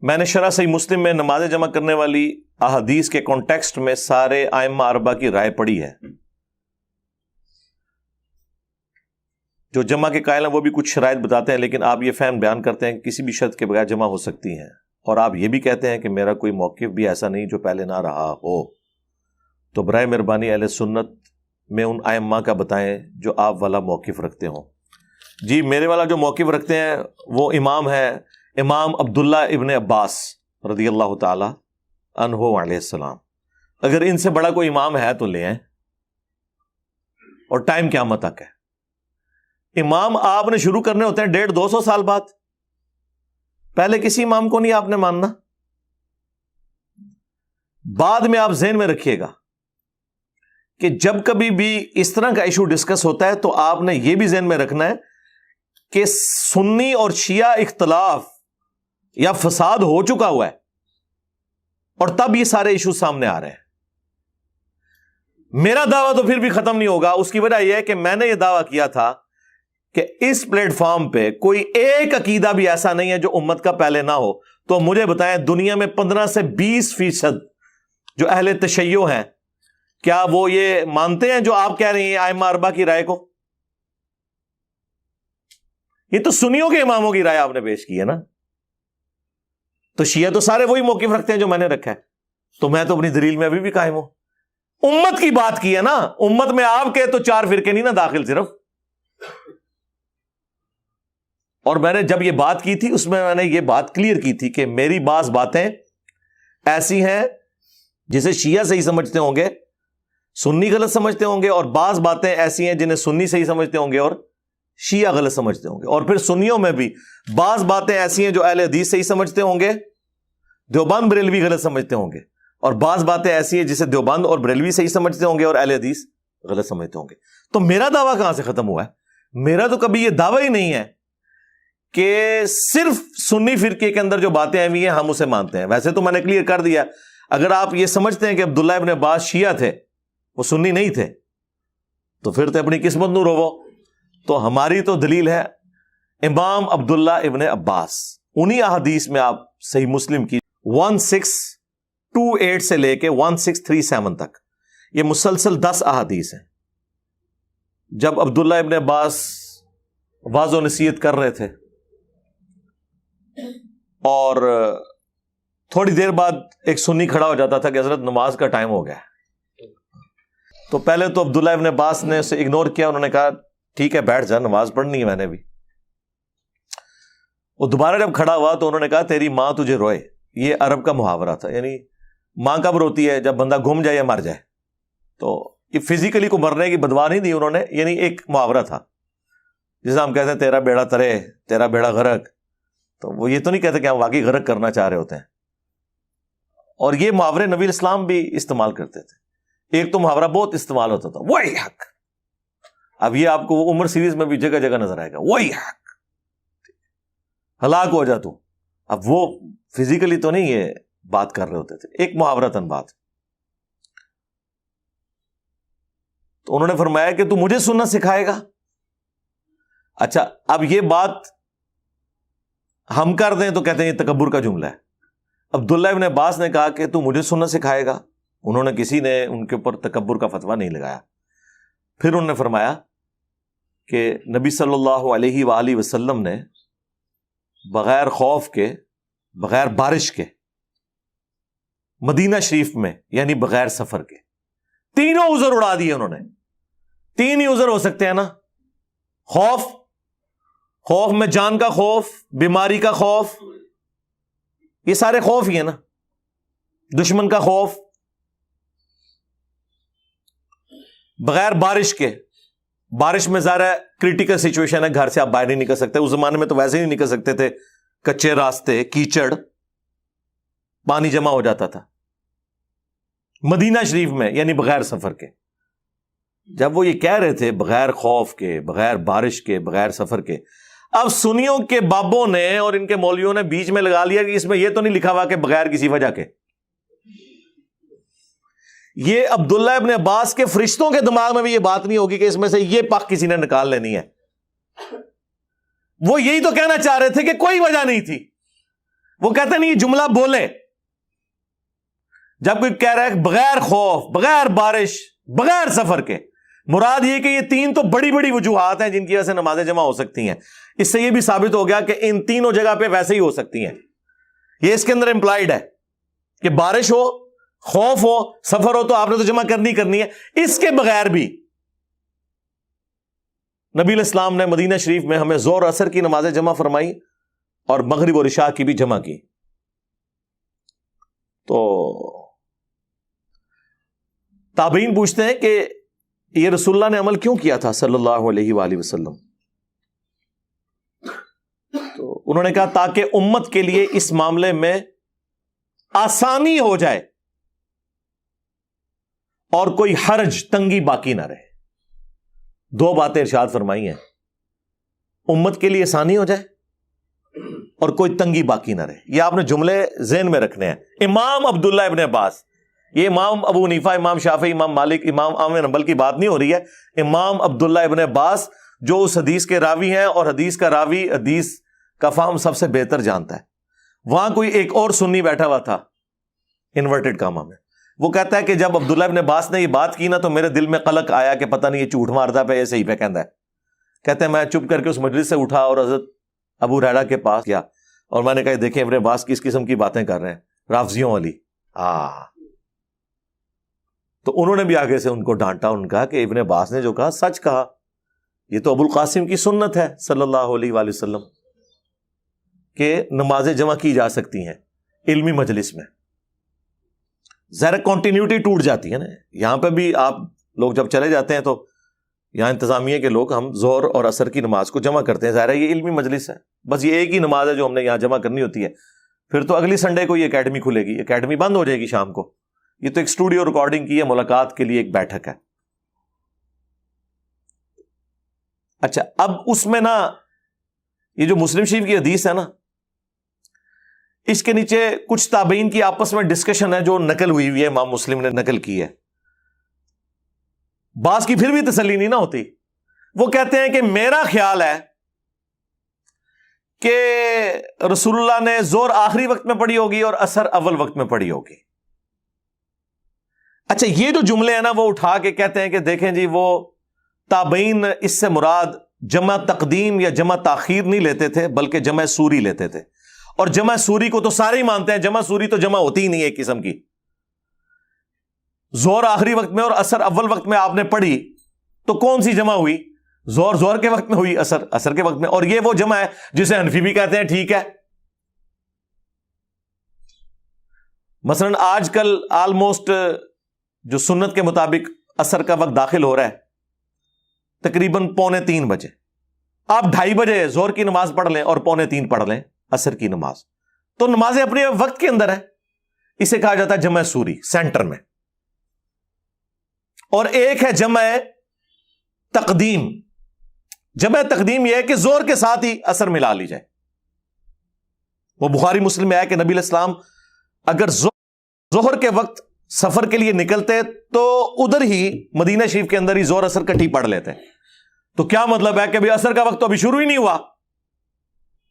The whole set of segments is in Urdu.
میں نے شرح صحیح مسلم میں نماز جمع کرنے والی احادیث کے کانٹیکسٹ میں سارے ائمہ اربعہ کی رائے پڑھی ہے. جو جمع کے قائل ہیں وہ بھی کچھ شرائط بتاتے ہیں، لیکن آپ یہ فہم بیان کرتے ہیں کہ کسی بھی شرط کے بغیر جمع ہو سکتی ہیں، اور آپ یہ بھی کہتے ہیں کہ میرا کوئی موقف بھی ایسا نہیں جو پہلے نہ رہا ہو. تو برائے مہربانی اہل سنت میں ان ائمہ کا بتائیں جو آپ والا موقف رکھتے ہوں. جی میرے والا جو موقف رکھتے ہیں وہ امام ہے امام عبداللہ ابن عباس رضی اللہ تعالی عنہ علیہ السلام. اگر ان سے بڑا کوئی امام ہے تو لے آئیں، اور ٹائم قیامت تک ہے. امام آپ نے شروع کرنے ہوتے ہیں 150-200 سال بعد. پہلے کسی امام کو نہیں آپ نے ماننا. بعد میں آپ ذہن میں رکھیے گا کہ جب کبھی بھی اس طرح کا ایشو ڈسکس ہوتا ہے تو آپ نے یہ بھی ذہن میں رکھنا ہے کہ سنی اور شیعہ اختلاف یا فساد ہو چکا ہوا ہے، اور تب یہ سارے ایشو سامنے آ رہے ہیں. میرا دعویٰ تو پھر بھی ختم نہیں ہوگا. اس کی وجہ یہ ہے کہ میں نے یہ دعویٰ کیا تھا کہ اس پلیٹ فارم پہ کوئی ایک عقیدہ بھی ایسا نہیں ہے جو امت کا پہلے نہ ہو. تو مجھے بتائیں دنیا میں 15 سے 20% جو اہل تشیع ہیں، کیا وہ یہ مانتے ہیں جو آپ کہہ رہی ہیں ائمہ اربعہ کی رائے کو؟ یہ تو سنیوں کے اماموں کی رائے آپ نے پیش کی ہے نا. تو شیعہ تو سارے وہی موقف رکھتے ہیں جو میں نے رکھا ہے. تو میں تو اپنی دلیل میں ابھی بھی قائم ہوں. امت کی بات کی ہے نا. امت میں آپ کے تو 4 فرقے نہیں نا داخل صرف. اور میں نے جب یہ بات کی تھی اس میں نے یہ بات کلیئر کی تھی کہ میری بعض باتیں ایسی ہیں جسے شیعہ صحیح سمجھتے ہوں گے، سنی غلط سمجھتے ہوں گے، اور بعض باتیں ایسی ہیں جنہیں سنی صحیح سمجھتے ہوں گے اور شیعہ غلط سمجھتے ہوں گے. اور پھر سنیوں میں بھی بعض باتیں ایسی ہیں جو اہل حدیث صحیح سمجھتے ہوں گے، دیوبند بریلوی غلط سمجھتے ہوں گے، اور بعض باتیں ایسی ہیں جسے دیوبند اور بریلوی صحیح سمجھتے ہوں گے اور اہل حدیث غلط سمجھتے ہوں گے. تو میرا دعویٰ کہاں سے ختم ہوا ہے؟ میرا تو کبھی یہ دعویٰ ہی نہیں ہے کہ صرف سنی فرقے کے اندر جو باتیں آئی ہیں ہم اسے مانتے ہیں. ویسے تو میں نے کلیئر کر دیا، اگر آپ یہ سمجھتے ہیں کہ عبداللہ ابن عباس شیعہ تھے، وہ سنی نہیں تھے، تو پھر تو اپنی قسمت نو رو. تو ہماری تو دلیل ہے امام عبداللہ ابن عباس. انہی احادیث میں آپ صحیح مسلم کی 1628 سے لے کے 1637 تک یہ مسلسل 10 احادیث ہیں. جب عبداللہ ابن عباس واعظ و نصیحت کر رہے تھے اور تھوڑی دیر بعد ایک سنی کھڑا ہو جاتا تھا کہ حضرت نماز کا ٹائم ہو گیا. تو پہلے تو عبداللہ ابن عباس نے اسے اگنور کیا. انہوں نے کہا ٹھیک ہے بیٹھ جا، نماز پڑھنی ہے میں نے بھی. وہ دوبارہ جب کھڑا ہوا تو انہوں نے کہا تیری ماں تجھے روئے. یہ عرب کا محاورہ تھا، یعنی ماں کب روتی ہے؟ جب بندہ گم جائے یا مر جائے. تو یہ فزیکلی کو مرنے کی بدوا نہیں دی انہوں نے، یعنی ایک محاورہ تھا جسے ہم کہتے ہیں تیرا بیڑا ترے، تیرا بیڑا غرق. تو وہ یہ تو نہیں کہتے کہ ہم واقعی غرق کرنا چاہ رہے ہوتے ہیں. اور یہ محاورے نبی اسلام بھی استعمال کرتے تھے. ایک تو محاورہ بہت استعمال ہوتا تھا، وہی حق. اب یہ آپ کو عمر سیریز میں بھی جگہ جگہ نظر آئے گا، وہی حق، ہلاک ہو جا تو. اب وہ فزیکلی تو نہیں یہ بات کر رہے ہوتے تھے، ایک محاورتاً بات. تو انہوں نے فرمایا کہ تو مجھے سننا سکھائے گا. اچھا اب یہ بات ہم کر دیں تو کہتے ہیں یہ تکبر کا جملہ ہے. عبداللہ ابن عباس نے کہا کہ تو مجھے سننا سکھائے گا. انہوں نے کسی نے ان کے اوپر تکبر کا فتویٰ نہیں لگایا. پھر انہوں نے فرمایا کہ نبی صلی اللہ علیہ وآلہ وسلم نے بغیر خوف کے، بغیر بارش کے، مدینہ شریف میں یعنی بغیر سفر کے، تینوں عذر اڑا دیے انہوں نے. 3 ہی عذر ہو سکتے ہیں نا. خوف میں جان کا خوف، بیماری کا خوف، یہ سارے خوف ہی ہیں نا. دشمن کا خوف. بغیر بارش کے، بارش میں ظاہر ہے کریٹیکل سچویشن ہے، گھر سے آپ باہر نہیں نکل سکتے. اس زمانے میں تو ویسے ہی نہیں نکل سکتے تھے، کچے راستے، کیچڑ، پانی جمع ہو جاتا تھا. مدینہ شریف میں یعنی بغیر سفر کے. جب وہ یہ کہہ رہے تھے بغیر خوف کے، بغیر بارش کے، بغیر سفر کے، اب سنیوں کے بابوں نے اور ان کے مولویوں نے بیچ میں لگا لیا کہ اس میں یہ تو نہیں لکھا ہوا کہ بغیر کسی وجہ کے. یہ عبداللہ ابن عباس کے فرشتوں کے دماغ میں بھی یہ بات نہیں ہوگی کہ اس میں سے یہ پک کسی نے نکال لینی ہے. وہ یہی تو کہنا چاہ رہے تھے کہ کوئی وجہ نہیں تھی. وہ کہتے نہیں یہ جملہ بولیں جب کوئی کہہ رہا ہے بغیر خوف، بغیر بارش، بغیر سفر کے، مراد یہ کہ یہ تین تو بڑی بڑی وجوہات ہیں جن کی وجہ سے نمازیں جمع ہو سکتی ہیں. اس سے یہ بھی ثابت ہو گیا کہ ان تینوں جگہ پہ ویسے ہی ہو سکتی ہیں. یہ اس کے اندر امپلائڈ ہے کہ بارش ہو، خوف ہو، سفر ہو تو آپ نے تو جمع کرنی ہے. اس کے بغیر بھی نبی علیہ السلام نے مدینہ شریف میں ہمیں ظہر عصر کی نمازیں جمع فرمائی اور مغرب اور عشاء کی بھی جمع کی. تو تابعین پوچھتے ہیں کہ یہ رسول اللہ نے عمل کیوں کیا تھا صلی اللہ علیہ وآلہ وسلم؟ تو انہوں نے کہا تاکہ امت کے لیے اس معاملے میں آسانی ہو جائے اور کوئی حرج، تنگی باقی نہ رہے. دو باتیں ارشاد فرمائی ہیں، امت کے لیے آسانی ہو جائے اور کوئی تنگی باقی نہ رہے. یہ آپ نے جملے ذہن میں رکھنے ہیں. امام عبداللہ ابن عباس، یہ امام ابو حنیفہ، امام شافعی، امام مالک، امام احمد بن حنبل کی بات نہیں ہو رہی ہے. امام عبداللہ ابن عباس جو اس حدیث کے راوی ہیں اور حدیث کا راوی حدیث کا فہم سب سے بہتر جانتا ہے. وہاں کوئی ایک اور سنی بیٹھا ہوا تھا انورٹڈ کاما میں، وہ کہتا ہے کہ جب عبداللہ ابن عباس نے یہ بات کی نا تو میرے دل میں قلق آیا کہ پتہ نہیں یہ جھوٹ مارتا پہ یہ صحیح پہ کہندا ہے. کہتے ہیں میں چپ کر کے اس مجلس سے اٹھا اور حضرت ابو ہریرہ کے پاس گیا اور میں نے کہا دیکھیں ابن عباس کس قسم کی باتیں کر رہے ہیں، رافضیوں والی. تو انہوں نے بھی آگے سے ان کو ڈانٹا، ان کہا کہ ابن عباس نے جو کہا سچ کہا، یہ تو ابو القاسم کی سنت ہے صلی اللہ علیہ وآلہ وسلم کہ نمازیں جمع کی جا سکتی ہیں علمی مجلس میں. ظاہر کنٹینیوٹی ٹوٹ جاتی ہے نا. یہاں پہ بھی آپ لوگ جب چلے جاتے ہیں تو یہاں انتظامیہ کے لوگ ہم ظہر اور عصر کی نماز کو جمع کرتے ہیں. ظاہر ہے یہ علمی مجلس ہے، بس یہ ایک ہی نماز ہے جو ہم نے یہاں جمع کرنی ہوتی ہے. پھر تو اگلی سنڈے کو یہ اکیڈمی کھلے گی، اکیڈمی بند ہو جائے گی شام کو. یہ تو ایک اسٹوڈیو ریکارڈنگ کی ہے، ملاقات کے لیے ایک بیٹھک ہے. اچھا اب اس میں نا یہ جو مسلم شریف کی حدیث ہے نا، اس کے نیچے کچھ تابعین کی آپس میں ڈسکشن ہے جو نقل ہوئی ہوئی ہے، امام مسلم نے نقل کی ہے. بعض کی پھر بھی تسلی نہیں نہ ہوتی. وہ کہتے ہیں کہ میرا خیال ہے کہ رسول اللہ نے ظہر آخری وقت میں پڑھی ہوگی اور عصر اول وقت میں پڑھی ہوگی. اچھا یہ جو جملے ہیں نا وہ اٹھا کے کہتے ہیں کہ دیکھیں جی وہ تابعین اس سے مراد جمع تقدیم یا جمع تاخیر نہیں لیتے تھے بلکہ جمع سوری لیتے تھے. اور جمع سوری کو تو سارے ہی مانتے ہیں، جمع سوری تو جمع ہوتی ہی نہیں ہے ایک قسم کی. ظہر آخری وقت میں اور عصر اول وقت میں آپ نے پڑھی تو کون سی جمع ہوئی؟ ظہر کے وقت میں ہوئی، عصر کے وقت میں. اور یہ وہ جمع ہے جسے حنفی بھی کہتے ہیں ٹھیک ہے. مثلا آج کل آلموسٹ جو سنت کے مطابق عصر کا وقت داخل ہو رہا ہے تقریباً 2:45 بجے. آپ 2:30 بجے ظہر کی نماز پڑھ لیں اور 2:45 پڑھ لیں عصر کی نماز، تو نمازیں اپنے وقت کے اندر ہے. اسے کہا جاتا ہے جمع سوری سینٹر میں. اور ایک ہے جمع تقدیم. جمع تقدیم یہ ہے کہ ظہر کے ساتھ ہی عصر ملا لی جائے. وہ بخاری مسلم میں ہے کہ نبی علیہ السلام اگر ظہر کے وقت سفر کے لیے نکلتے تو ادھر ہی مدینہ شریف کے اندر ہی ظہر عصر کٹھی پڑھ لیتے. تو کیا مطلب ہے کہ ابھی عصر کا وقت تو ابھی شروع ہی نہیں ہوا،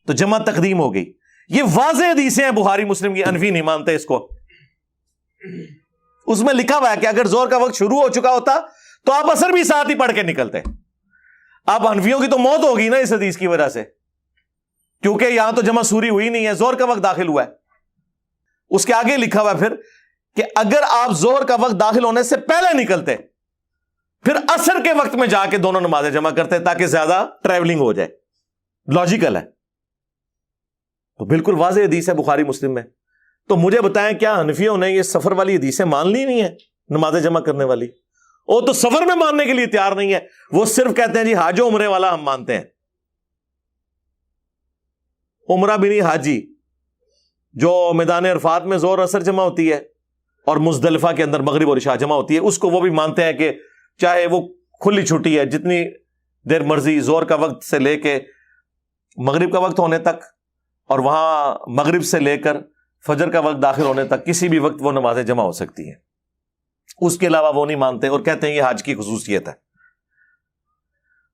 تو جمع تقدیم ہو گئی. یہ واضح حدیثیں ہیں بخاری مسلم کی، حنفی نہیں مانتے اس کو. اس میں لکھا ہوا ہے کہ اگر ظہر کا وقت شروع ہو چکا ہوتا تو آپ عصر بھی ساتھ ہی پڑھ کے نکلتے. آپ حنفیوں کی تو موت ہوگی نا اس حدیث کی وجہ سے، کیونکہ یہاں تو جمع سوری ہوئی نہیں ہے، ظہر کا وقت داخل ہوا ہے. اس کے آگے لکھا ہوا ہے پھر کہ اگر آپ ظہر کا وقت داخل ہونے سے پہلے نکلتے پھر عصر کے وقت میں جا کے دونوں نمازیں جمع کرتے تاکہ زیادہ ٹریولنگ ہو جائے. لاجیکل ہے. تو بالکل واضح حدیث ہے بخاری مسلم میں. تو مجھے بتائیں کیا حنفیوں نے یہ سفر والی حدیثیں مان لی نہیں ہے نمازیں جمع کرنے والی؟ وہ تو سفر میں ماننے کے لیے تیار نہیں ہے. وہ صرف کہتے ہیں جی حاج و عمرے والا ہم مانتے ہیں. عمرہ بھی نہیں، حاجی جو میدان عرفات میں ظہر عصر جمع ہوتی ہے اور مزدلفہ کے اندر مغرب اور عشاء جمع ہوتی ہے، اس کو وہ بھی مانتے ہیں کہ چاہے وہ کھلی چھٹی ہے جتنی دیر مرضی ظہر کا وقت سے لے کے مغرب کا وقت ہونے تک اور وہاں مغرب سے لے کر فجر کا وقت داخل ہونے تک کسی بھی وقت وہ نمازیں جمع ہو سکتی ہیں. اس کے علاوہ وہ نہیں مانتے اور کہتے ہیں یہ حج کی خصوصیت ہے.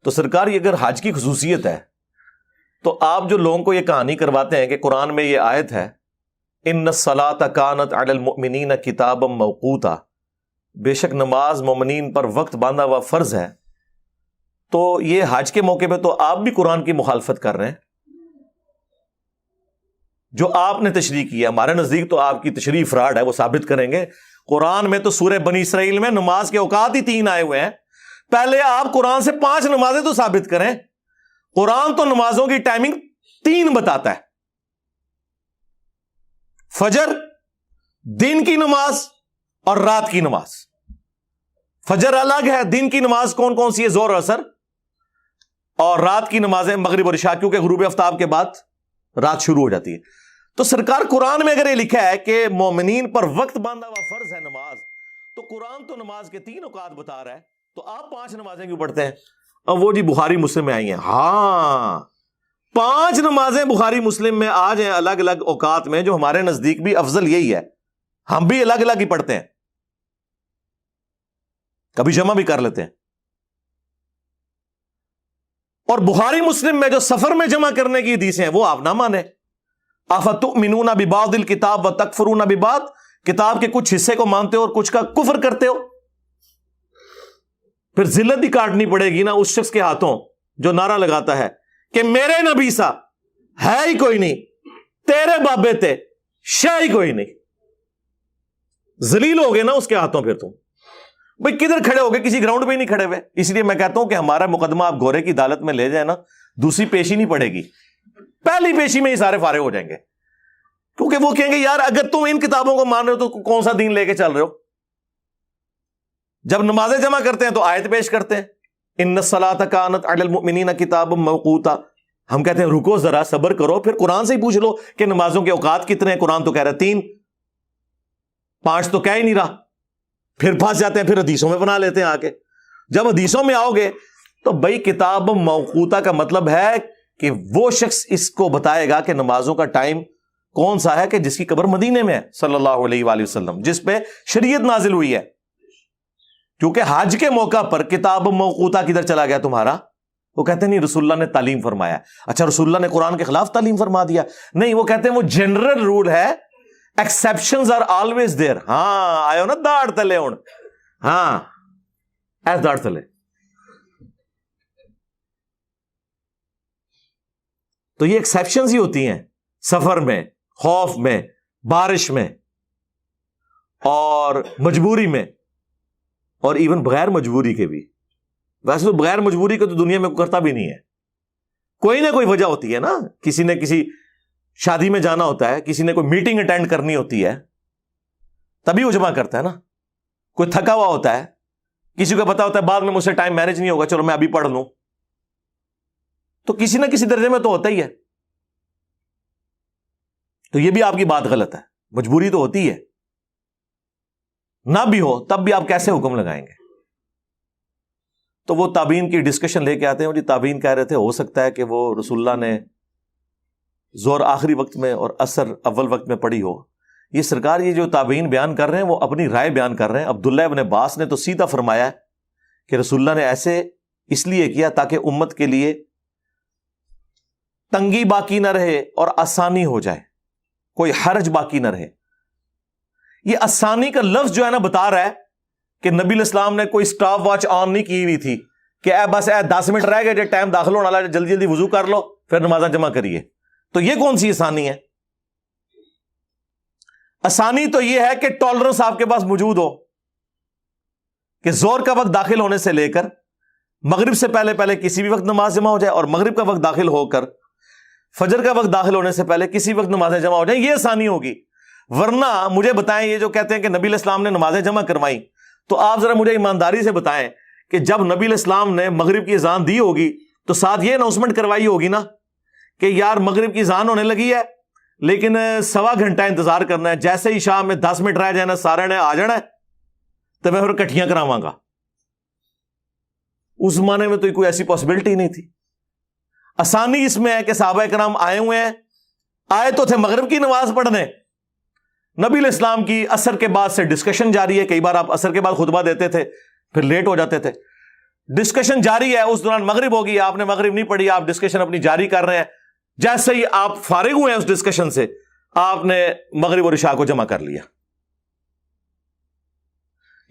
تو سرکار یہ اگر حج کی خصوصیت ہے تو آپ جو لوگوں کو یہ کہانی کرواتے ہیں کہ قرآن میں یہ آیت ہے ان الصلاۃ کانت علی المؤمنین کتابا موقوتا، بے شک نماز مومنین پر وقت باندھا ہوا فرض ہے. تو یہ حج کے موقع پہ تو آپ بھی قرآن کی مخالفت کر رہے ہیں. جو آپ نے تشریح کی ہے، ہمارے نزدیک تو آپ کی تشریح فراڈ ہے، وہ ثابت کریں گے. قرآن میں تو سورہ بنی اسرائیل میں نماز کے اوقات ہی 3 آئے ہوئے ہیں. پہلے آپ قرآن سے 5 نمازیں تو ثابت کریں. قرآن تو نمازوں کی ٹائمنگ 3 بتاتا ہے. فجر، دن کی نماز اور رات کی نماز. فجر الگ ہے، دن کی نماز کون کون سی ہے؟ ظہر، عصر، اور رات کی نمازیں مغرب اور عشاء، کیونکہ غروب آفتاب کے بعد رات شروع ہو جاتی ہے. تو سرکار قرآن میں اگر یہ لکھا ہے کہ مومنین پر وقت باندھا ہوا فرض ہے نماز، تو قرآن تو نماز کے 3 اوقات بتا رہا ہے، تو آپ 5 نمازیں کیوں پڑھتے ہیں؟ اب وہ جی بخاری مسلم میں آئی ہیں. ہاں، 5 نمازیں بخاری مسلم میں آ جائیں الگ الگ اوقات میں، جو ہمارے نزدیک بھی افضل یہی ہے. ہم بھی الگ الگ ہی پڑھتے ہیں، کبھی جمع بھی کر لیتے ہیں. اور بخاری مسلم میں جو سفر میں جمع کرنے کی حدیثیں ہیں وہ آپ نہ مانیں. افتؤمنون ببعض الکتاب وتکفرون ببعض، کتاب کے کچھ حصے کو مانتے ہو اور کچھ کا کفر کرتے ہو. پھر ذلت بھی کاٹنی پڑے گی نا اس شخص کے ہاتھوں جو نعرہ لگاتا ہے کہ میرے نبی سا ہے ہی کوئی نہیں، تیرے بابے تے شے ہی کوئی نہیں. ذلیل ہو گئے نا اس کے ہاتھوں. پھر تم بھئی کدھر کھڑے ہو گئے؟ کسی گراؤنڈ میں ہی نہیں کھڑے ہوئے. اس لیے میں کہتا ہوں کہ ہمارا مقدمہ آپ گھوڑے کی عدالت میں لے جائیں نا، دوسری پیشی نہیں پڑے گی، پہلی پیشی میں ہی سارے فارغ ہو جائیں گے. کیونکہ وہ کہیں گے یار اگر تم ان کتابوں کو مان رہے ہو تو کون سا دین لے کے چل رہے ہو؟ جب نمازیں جمع کرتے ہیں تو آیت پیش کرتے ہیں ان الصلاۃ کانت علی المؤمنین کتابا موقوتا. ہم کہتے ہیں رکو ذرا، صبر کرو، پھر قرآن سے ہی پوچھ لو کہ نمازوں کے اوقات کتنے ہیں. قرآن تو کہہ رہا ہے 3، 5 تو کہہ ہی نہیں رہا. پھر پھنس جاتے ہیں، پھر حدیثوں میں بنا لیتے ہیں آ کے. جب حدیثوں میں آؤ گے تو بھائی کتاب موقوتا کا مطلب ہے کہ وہ شخص اس کو بتائے گا کہ نمازوں کا ٹائم کون سا ہے، کہ جس کی قبر مدینے میں ہے صلی اللہ علیہ وآلہ وسلم، جس پہ شریعت نازل ہوئی ہے. کیونکہ حج کے موقع پر کتاب موقوتا کدھر چلا گیا تمہارا؟ وہ کہتے ہیں نہیں، رسول اللہ نے تعلیم فرمایا. اچھا، رسول اللہ نے قرآن کے خلاف تعلیم فرما دیا؟ نہیں، وہ کہتے ہیں وہ جنرل رول ہے، ایکسیپشنز آر آلویز دیر. ہاں آئے ہو نا داڑ تلے ہوں، ہاں ایس داڑ تلے. تو یہ ایکسیپشنز ہی ہوتی ہیں سفر میں، خوف میں، بارش میں، اور مجبوری میں، اور ایون بغیر مجبوری کے بھی. ویسے تو بغیر مجبوری کے تو دنیا میں کوئی کرتا بھی نہیں ہے. کوئی نہ کوئی وجہ ہوتی ہے نا. کسی نے کسی شادی میں جانا ہوتا ہے، کسی نے کوئی میٹنگ اٹینڈ کرنی ہوتی ہے، تبھی وہ جمع کرتا ہے نا. کوئی تھکا ہوا ہوتا ہے، کسی کو پتا ہوتا ہے بعد میں مجھ سے ٹائم مینج نہیں ہوگا، چلو میں ابھی پڑھ لوں. تو کسی نہ کسی درجے میں تو ہوتا ہی ہے. تو یہ بھی آپ کی بات غلط ہے. مجبوری تو ہوتی ہے، نہ بھی ہو تب بھی آپ کیسے حکم لگائیں گے؟ تو وہ تابعین کی ڈسکشن لے کے آتے ہیں. وہ جی تابعین کہہ رہے تھے ہو سکتا ہے کہ وہ رسول اللہ نے ظہر آخری وقت میں اور عصر اول وقت میں پڑھی ہو. یہ سرکار یہ جو تابعین بیان کر رہے ہیں وہ اپنی رائے بیان کر رہے ہیں. عبداللہ ابن عباس نے تو سیدھا فرمایا کہ رسول اللہ نے ایسے اس لیے کیا تاکہ امت کے لیے تنگی باقی نہ رہے اور آسانی ہو جائے، کوئی حرج باقی نہ رہے. یہ آسانی کا لفظ جو ہے نا بتا رہا ہے کہ نبی الاسلام نے کوئی سٹاپ واچ آن نہیں کی ہوئی تھی کہ بس 10 منٹ رہ گئے، ٹائم داخل ہونے والا، جلدی جلدی وضو کر لو پھر نمازیں جمع کریے. تو یہ کون سی آسانی ہے؟ آسانی تو یہ ہے کہ ٹالرنس آپ کے پاس موجود ہو کہ زور کا وقت داخل ہونے سے لے کر مغرب سے پہلے پہلے کسی بھی وقت نماز جمع ہو جائے، اور مغرب کا وقت داخل ہو کر فجر کا وقت داخل ہونے سے پہلے کسی وقت نمازیں جمع ہو جائیں. یہ آسانی ہوگی. ورنہ مجھے بتائیں، یہ جو کہتے ہیں کہ نبی الاسلام نے نمازیں جمع کروائی، تو آپ ذرا مجھے ایمانداری سے بتائیں کہ جب نبی الاسلام نے مغرب کی اذان دی ہوگی تو ساتھ یہ اناؤنسمنٹ کروائی ہوگی نا کہ یار مغرب کی اذان ہونے لگی ہے لیکن 1.25 گھنٹہ انتظار کرنا ہے، جیسے ہی شام میں 10 منٹ رہ جانا سارے نے آ جانا ہے تو میں پھر کٹھیاں کراواں گا. اس زمانے میں تو کوئی ایسی پاسبلٹی نہیں تھی. آسانی اس میں ہے کہ صحابہ کرام آئے ہوئے ہیں، آئے تو تھے مغرب کی نماز پڑھنے. نبی علیہ السلام کی عصر کے بعد سے ڈسکشن جاری ہے. کئی بار آپ عصر کے بعد خطبہ دیتے تھے پھر لیٹ ہو جاتے تھے. ڈسکشن جاری ہے، اس دوران مغرب ہوگی، آپ نے مغرب نہیں پڑھی، آپ ڈسکشن اپنی جاری کر رہے ہیں. جیسے ہی آپ فارغ ہوئے ہیں اس ڈسکشن سے، آپ نے مغرب اور عشاء کو جمع کر لیا.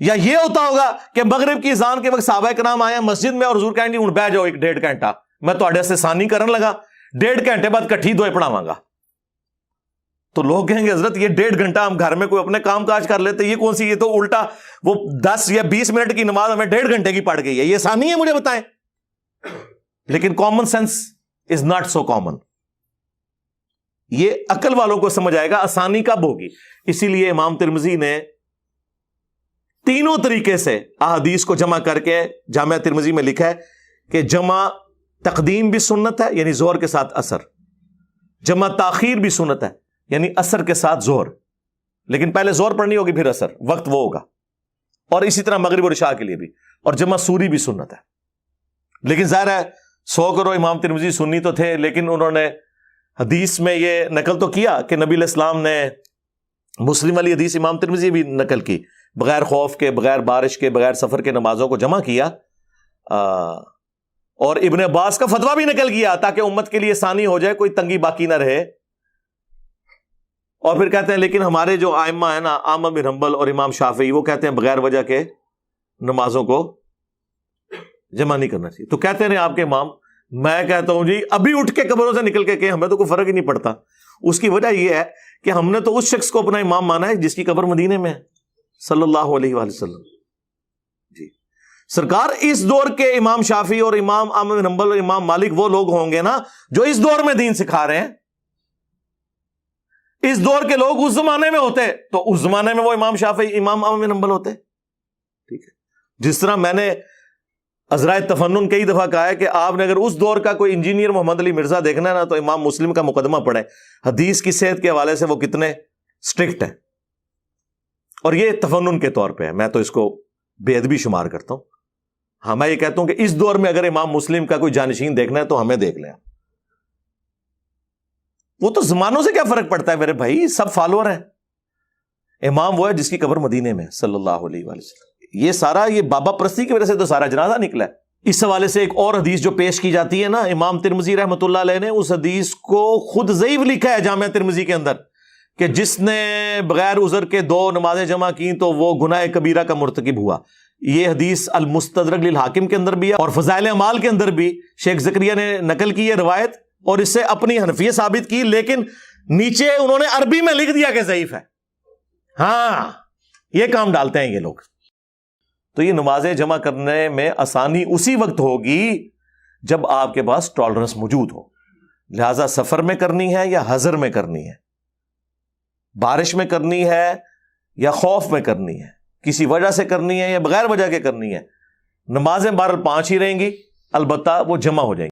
یا یہ ہوتا ہوگا کہ مغرب کی اذان کے وقت صحابہ کرام آئے مسجد میں اور حضور کہیں گے ہن بیٹھ جاؤ 1.5 گھنٹہ, میں تہاڈے سے ثانی کرن لگا, 1.5 گھنٹے بعد کٹھی دوئے پڑھاواں گا. تو لوگ کہیں گے حضرت یہ 1.5 گھنٹہ ہم گھر میں کوئی اپنے کام کاج کر لیتے, یہ کون سی, یہ تو الٹا وہ 10 یا 20 منٹ کی نماز ہمیں 1.5 گھنٹے کی پڑھ گئی ہے, یہ ثانی ہے, مجھے بتائیں. لیکن common sense is not so common. یہ عقل والوں کو سمجھ آئے گا آسانی کب ہوگی. اسی لیے امام ترمذی نے تینوں طریقے سے احادیث کو جمع کر کے جامعہ ترمذی میں لکھا ہے کہ جمع تقدیم بھی سنت ہے, یعنی ظہر کے ساتھ اثر, جمع تاخیر بھی سنت ہے, یعنی اثر کے ساتھ ظہر, لیکن پہلے ظہر پڑھنی ہوگی پھر اثر, وقت وہ ہوگا. اور اسی طرح مغرب اور عشاء کے لیے بھی. اور جمع سوری بھی سنت ہے. لیکن ظاہر ہے 100 کرو امام ترمذی سنی تو تھے, لیکن انہوں نے حدیث میں یہ نقل تو کیا کہ نبی علیہ السلام نے مسلم والی حدیث امام ترمذی بھی نقل کی, بغیر خوف کے, بغیر بارش کے, بغیر سفر کے نمازوں کو جمع کیا. اور ابن عباس کا فتویٰ بھی نقل کیا تاکہ امت کے لیے آسانی ہو جائے, کوئی تنگی باقی نہ رہے. اور پھر کہتے ہیں لیکن ہمارے جو ائمہ ہیں نا, احمد بن حنبل اور امام شافعی, وہ کہتے ہیں بغیر وجہ کے نمازوں کو جمع نہیں کرنا چاہیے. تو کہتے ہیں آپ کے امام, میں کہتا ہوں جی ابھی اٹھ کے قبروں سے نکل کے کہ ہمیں تو کوئی فرق ہی نہیں پڑتا. اس کی وجہ یہ ہے کہ ہم نے تو اس شخص کو اپنا امام مانا ہے جس کی قبر مدینے میں ہے, صلی اللہ علیہ وآلہ وسلم. جی سرکار اس دور کے امام شافعی اور امام احمد بن حنبل اور امام مالک وہ لوگ ہوں گے نا جو اس دور میں دین سکھا رہے ہیں. اس دور کے لوگ اس زمانے میں ہوتے تو اس زمانے میں وہ امام شافعی امام احمد بن حنبل ہوتے. ٹھیک ہے, جس طرح میں نے عذرائے تفنن کئی دفعہ کہا ہے کہ آپ نے اگر اس دور کا کوئی انجینئر محمد علی مرزا دیکھنا ہے نا تو امام مسلم کا مقدمہ پڑھیں, حدیث کی صحت کے حوالے سے وہ کتنے سٹرکٹ ہیں. اور یہ تفنن کے طور پہ ہے, میں تو اس کو بے ادبی شمار کرتا ہوں. ہاں میں یہ کہتا ہوں کہ اس دور میں اگر امام مسلم کا کوئی جانشین دیکھنا ہے تو ہمیں دیکھ لیں. وہ تو زمانوں سے کیا فرق پڑتا ہے میرے بھائی, سب فالوور ہیں. امام وہ ہے جس کی قبر مدینے میں, صلی اللہ علیہ وآلہ وسلم. یہ سارا یہ بابا پرستی کی وجہ سے تو سارا جنازہ نکلا ہے. اس حوالے سے ایک اور حدیث جو پیش کی جاتی ہے نا, امام ترمذی رحمۃ اللہ علیہ نے اس حدیث کو خود ضعیف لکھا ہے جامعہ ترمذی کے اندر کہ جس نے بغیر عذر کے 2 نمازیں جمع کی تو وہ گناہ کبیرہ کا مرتکب ہوا. یہ حدیث المستدرک للحاکم کے اندر بھی ہے اور فضائل اعمال کے اندر بھی شیخ زکریا نے نقل کی ہے روایت, اور اس سے اپنی حنفیت ثابت کی, لیکن نیچے انہوں نے عربی میں لکھ دیا کہ ضعیف ہے. ہاں یہ کام ڈالتے ہیں یہ لوگ. تو یہ نمازیں جمع کرنے میں آسانی اسی وقت ہوگی جب آپ کے پاس ٹالرنس موجود ہو. لہذا سفر میں کرنی ہے یا حضر میں کرنی ہے, بارش میں کرنی ہے یا خوف میں کرنی ہے, کسی وجہ سے کرنی ہے یا بغیر وجہ کے کرنی ہے, نمازیں بہرحال 5 ہی رہیں گی, البتہ وہ جمع ہو جائیں گی.